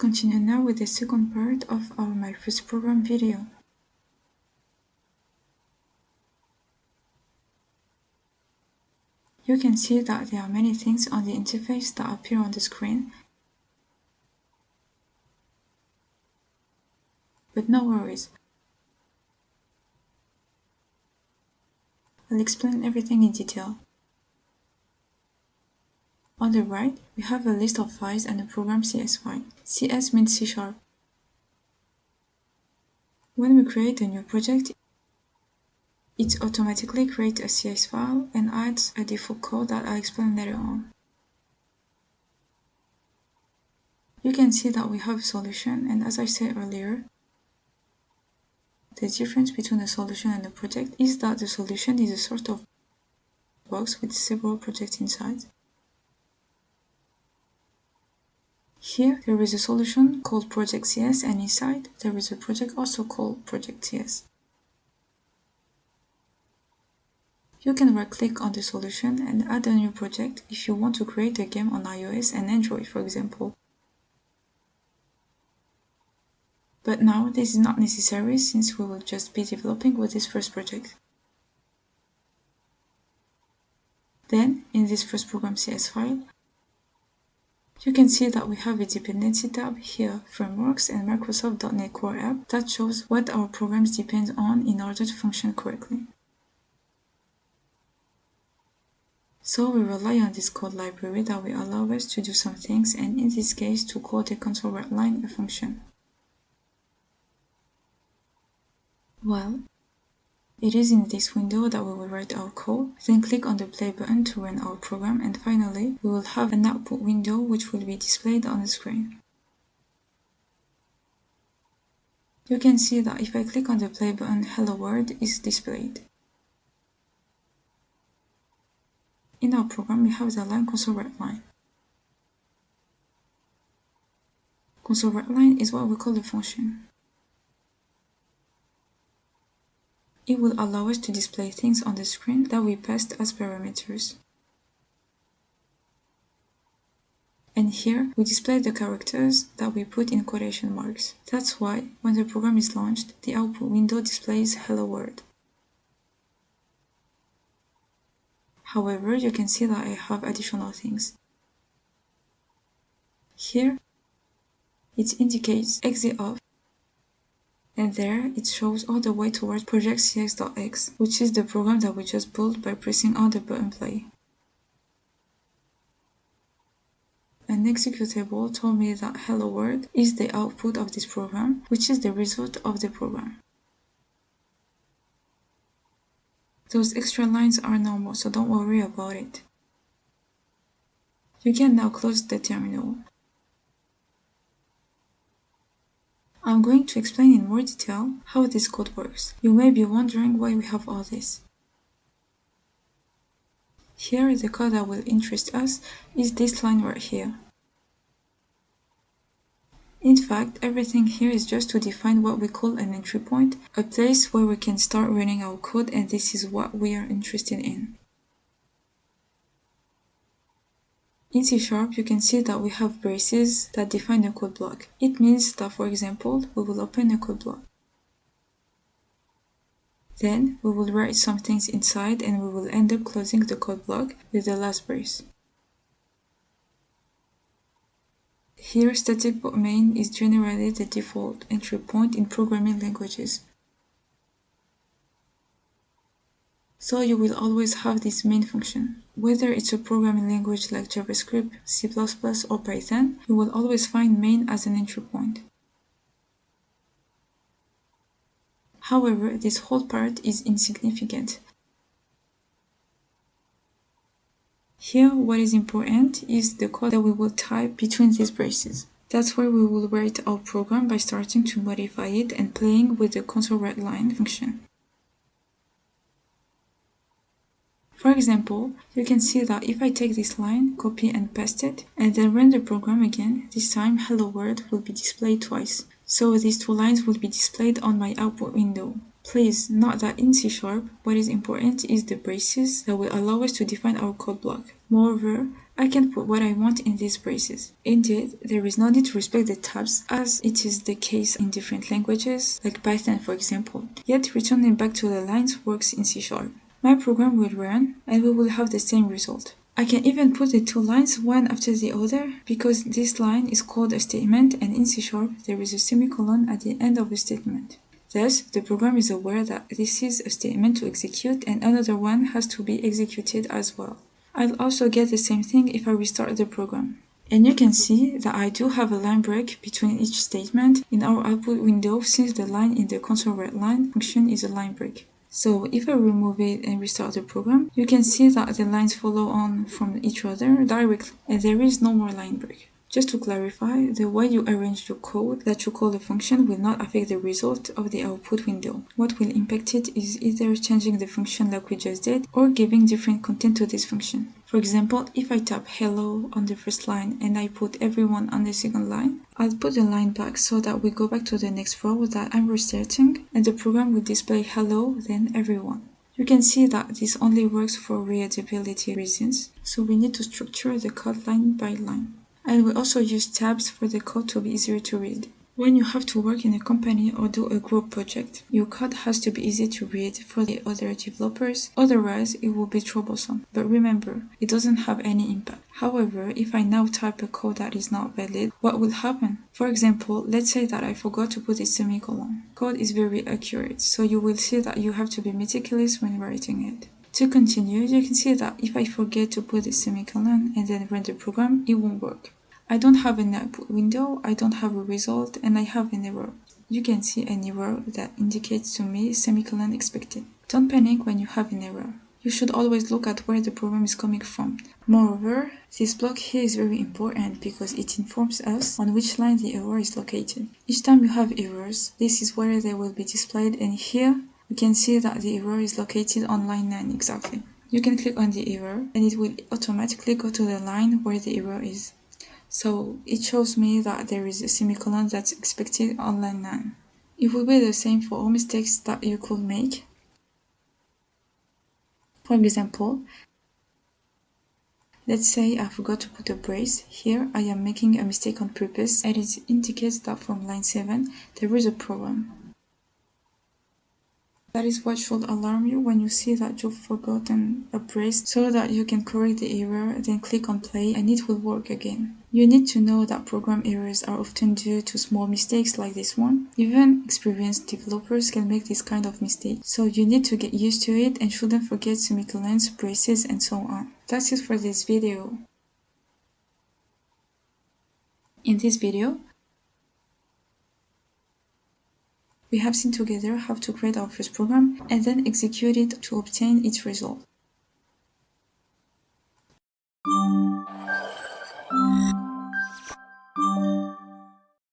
continue now with the second part of our My First Program video. You can see that there are many things on the interface that appear on the screen. But no worries. I'll explain everything in detail. On the right, we have a list of files and a program CS file. CS means C#. When we create a new project, it automatically creates a CS file and adds a default code that I'll explain later on. You can see that we have a solution, and as I said earlier, the difference between a solution and a project is that the solution is a sort of box with several projects inside. Here, there is a solution called Project CS, and inside, there is a project also called Project CS. You can right-click on the solution and add a new project if you want to create a game on iOS and Android, for example. But now, this is not necessary since we will just be developing with this first project. Then, in this first program CS file, you can see that we have a dependency tab here, Frameworks and Microsoft.NET Core App, that shows what our programs depend on in order to function correctly. So we rely on this code library that will allow us to do some things, and in this case to call the console write line a function. Well, it is in this window that we will write our code, then click on the play button to run our program, and finally we will have an output window which will be displayed on the screen. You can see that if I click on the play button, Hello World is displayed. In our program we have the line console write line. Console write line is what we call the function. It will allow us to display things on the screen that we passed as parameters. And here, we display the characters that we put in quotation marks. That's why, when the program is launched, the output window displays Hello World. However, you can see that I have additional things. Here, it indicates exit off, and there it shows all the way towards project.cs.x, which is the program that we just built by pressing on the button play. An executable told me that Hello World is the output of this program, which is the result of the program. Those extra lines are normal, so don't worry about it. You can now close the terminal. I'm going to explain in more detail how this code works. You may be wondering why we have all this. Here, the code that will interest us is this line right here. In fact, everything here is just to define what we call an entry point, a place where we can start running our code, and this is what we are interested in. In C# you can see that we have braces that define a code block. It means that, for example, we will open a code block. Then we will write some things inside and we will end up closing the code block with the last brace. Here, static main is generally the default entry point in programming languages. So you will always have this main function. Whether it's a programming language like JavaScript, C++, or Python, you will always find main as an entry point. However, this whole part is insignificant. Here, what is important is the code that we will type between these braces. That's where we will write our program by starting to modify it and playing with the console write line function. For example, you can see that if I take this line, copy and paste it, and then run the program again, this time Hello World will be displayed twice. So these two lines will be displayed on my output window. Please note that in C#, what is important is the braces that will allow us to define our code block. Moreover, I can put what I want in these braces. Indeed, there is no need to respect the tabs as it is the case in different languages, like Python for example. Yet returning back to the lines works in C#. My program will run and we will have the same result. I can even put the two lines one after the other because this line is called a statement and in C# there is a semicolon at the end of the statement. Thus, the program is aware that this is a statement to execute and another one has to be executed as well. I'll also get the same thing if I restart the program. And you can see that I do have a line break between each statement in our output window since the line in the console write line function is a line break. So if I remove it and restart the program, you can see that the lines follow on from each other directly and there is no more line break. Just to clarify, the way you arrange your code that you call a function will not affect the result of the output window. What will impact it is either changing the function like we just did or giving different content to this function. For example, if I type hello on the first line and I put everyone on the second line, I'll put the line back so that we go back to the next row that I'm restarting and the program will display hello then everyone. You can see that this only works for readability reasons, so we need to structure the code line by line. And we also use tabs for the code to be easier to read. When you have to work in a company or do a group project, your code has to be easy to read for the other developers, otherwise it will be troublesome. But remember, it doesn't have any impact. However, if I now type a code that is not valid, what will happen? For example, let's say that I forgot to put a semicolon. Code is very accurate, so you will see that you have to be meticulous when writing it. To continue, you can see that if I forget to put a semicolon and then run the program, it won't work. I don't have an output window, I don't have a result, and I have an error. You can see an error that indicates to me semicolon expected. Don't panic when you have an error. You should always look at where the problem is coming from. Moreover, this block here is very important because it informs us on which line the error is located. Each time you have errors, this is where they will be displayed, and here you can see that the error is located on line 9 exactly. You can click on the error and it will automatically go to the line where the error is. So it shows me that there is a semicolon that's expected on line 9. It will be the same for all mistakes that you could make. For example, let's say I forgot to put a brace. Here I am making a mistake on purpose and it indicates that from line 7 there is a problem. That is what should alarm you when you see that you've forgotten a brace so that you can correct the error, then click on play and it will work again. You need to know that program errors are often due to small mistakes like this one. Even experienced developers can make this kind of mistake, so you need to get used to it and shouldn't forget semicolons, braces, and so on. That's it for this video. In this video, we have seen together how to create our first program and then execute it to obtain its result.